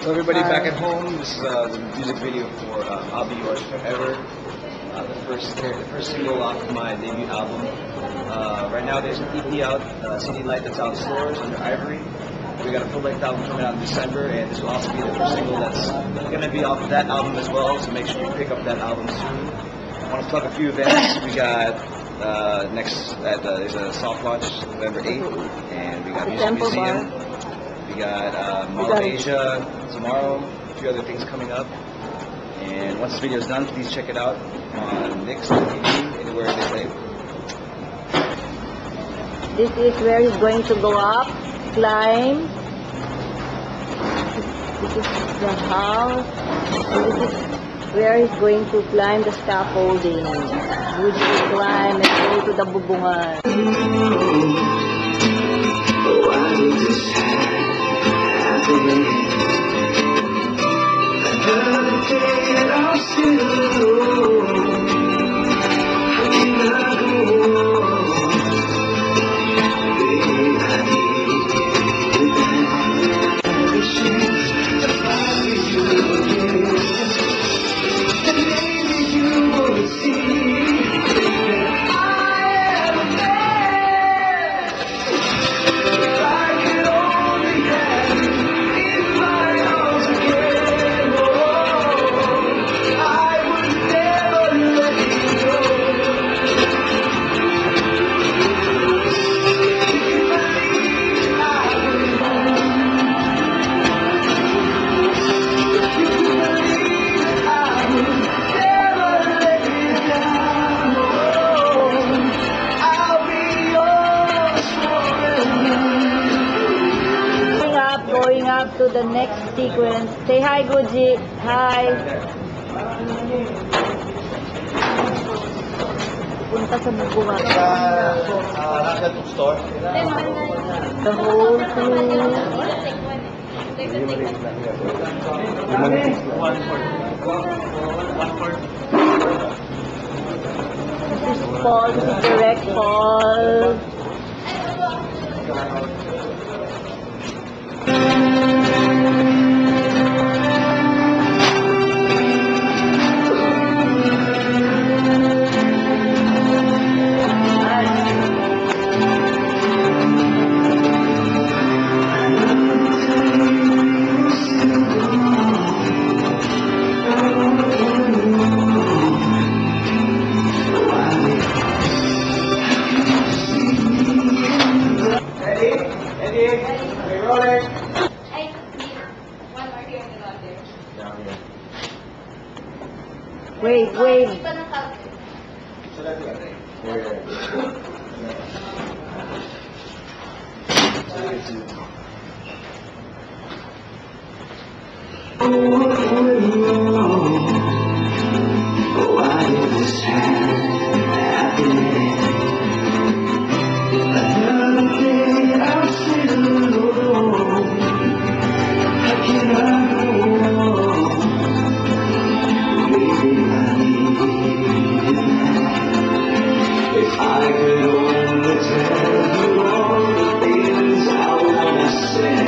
So everybody back at home, this is the music video for I'll Be Yours Forever, the first single off of my debut album. Right now there's an EP out, CD Light, that's out in stores under Ivory. We got a full-length album coming out in December, and this will also be the first single that's going to be off of that album as well, so make sure you pick up that album soon. I want to plug a few events. We got there's a soft launch November 8th, and we got Music Museum. We got Mall of Asia tomorrow, a few other things coming up. And once this video is done, please check it out on Nix TV, anywhere they play. This is where he's going to go up, climb. This is the house. This is where he's going to climb the scaffolding. Would you climb and go to the bubungan? Going up to the next sequence. Say hi, Guji. Hi. Punta sa bubungan. Nasa bookstore. The whole crew. This is Paul. This is Direct Paul. Wait. Why did this happen? Another day I'm sitting alone. How can I go on? Baby, I need you now. If I could only tell you all the things I wanna say,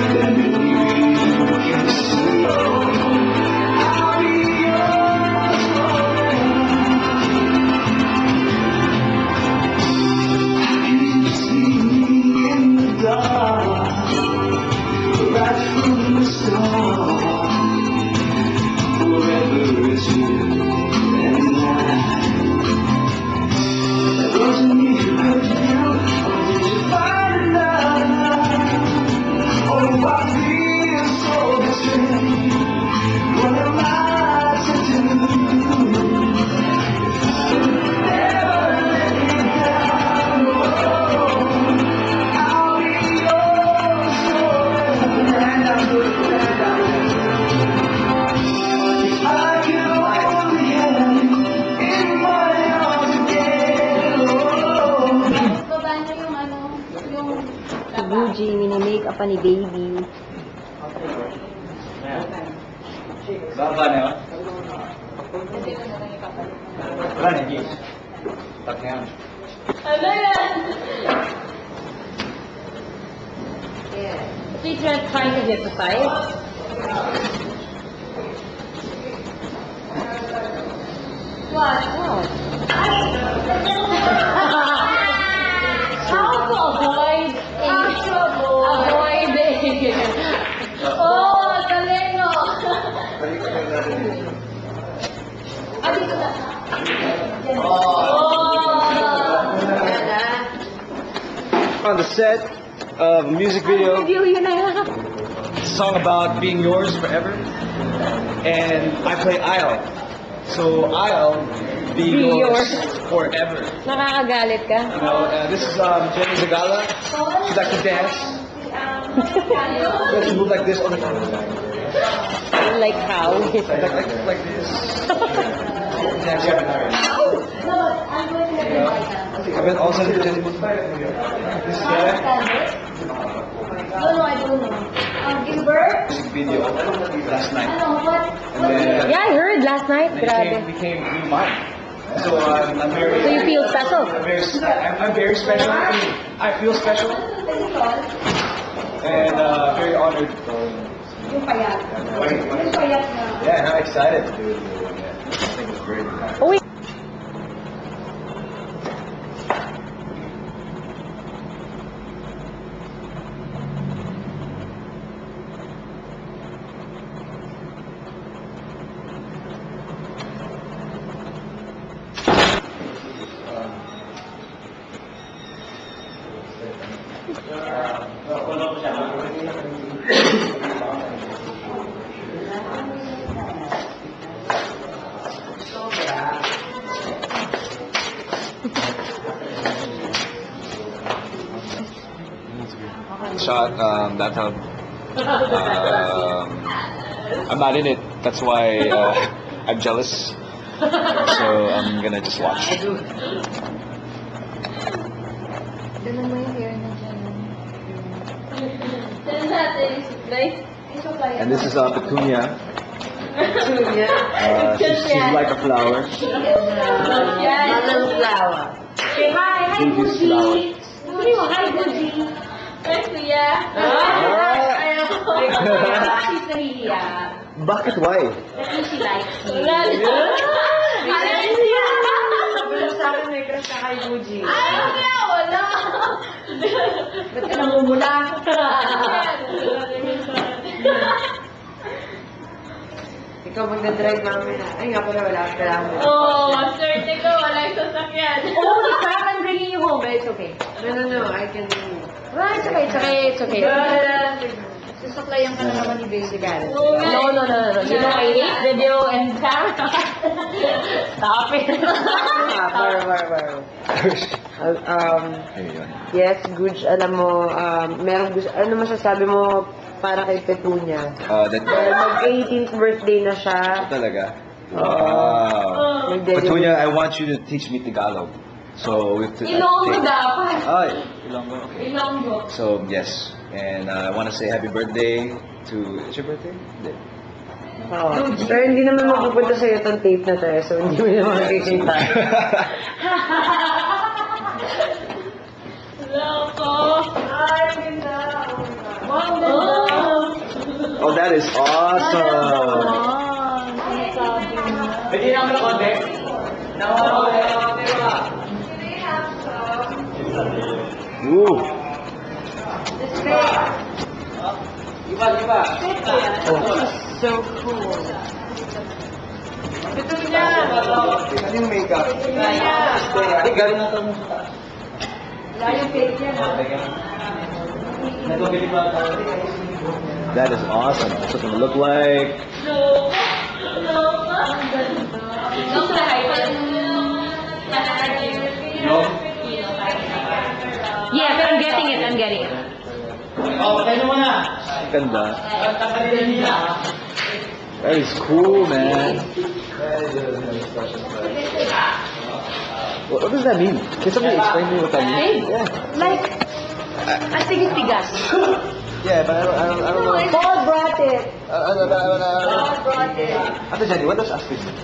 then you can see. I'll be yours forever. You see me in the dark, right from the start. Forever is you and I. Wasn't you good now, or did you find another? Oh, I feel so betrayed. What am I to do? Never let me down. Oh, I'll be yours forever. And I'm good, and I'm good. If I could only have you in my arms again. Oh. Baba niyo yung yung... Si Guji, minimake up ni Baby. Baba na yun? Wala na, Gis. Tak na yan. Ano yan? Yeah. Please trying to get the size. What? How to avoid avoiding? Oh, talino. On the set of a music video, Video yun na yan. it's a song about being yours forever, and I play I'll. So I'll be yours forever. Nakakagalit ka? You know, this is Jenny Zagala. She likes to dance. She move like this all the time. Like how? Like this. Dance every night. I've been also this is No, I don't know. Gilbert? music video last night, What? and then Yeah, I heard last night. Grabe. became mine. So I'm very. So you feel special? I'm very special. I feel special and very honored. Yung payat. Yung payat na. Yeah, and I'm excited to do it. Yeah, I think it's great. Oh, wait. Shot that time. I'm not in it. That's why I'm jealous. So I'm gonna just watch. Ganun mo yung hair na dyan. Tignan natin. Guys, ito payat. And this is Petunia. Julia. She's like a flower. Yan. Manang flower. Say hi. Hi, Baby's Gucci. flower. Sabi mo, hi, Gucci. Hi, Kuya. Ayaw. She's nahihiya. Bakit? Why? Kasi she likes you. Wala. Sabi mo sa akin may crush ka kay Gucci. Ayaw nga, wala. Ba't ka namumula? Ikaw magdadrive mamaya. Ay nga pala, wala ka lang. Oh, swerte ko, walang sasakyan. Oh, it's not. I'm bringing you home, but it's okay. No, I can do it. Well, it's okay. Susuklayan ka na naman ni Baby Garrett. Oh, No. You know, I hate video and camera. Stop it. Yes, Guj, alam mo, meron gusto, ano masasabi mo para kay Petunia? Mag-18th birthday na siya. Talaga? Wow. Petunia, I want you to teach me Tagalog. So we have to. Ilonggo dapat. Ay, Ilonggo. Okay. Ilonggo. So yes, and I want to say happy birthday to. It's your birthday? Hindi. Oo. Pero hindi naman mapupunta sa'yo itong tape na to eh, so hindi mo naman makikita. Loko. Oh, that is awesome. Pwede naman na konti? Ooh. So cool. Ano yung makeup? Ay, galing na ito mo. That is awesome. That's what it look like. No? Yes, I'm getting it. Ganda. That is cool, man. What does that mean? Can somebody explain to me what that means? Yeah. Like, astig-tigas. Yeah, but I don't know. Paul brought it. I don't know. Paul brought it. Ate Jenny, what does astig mean?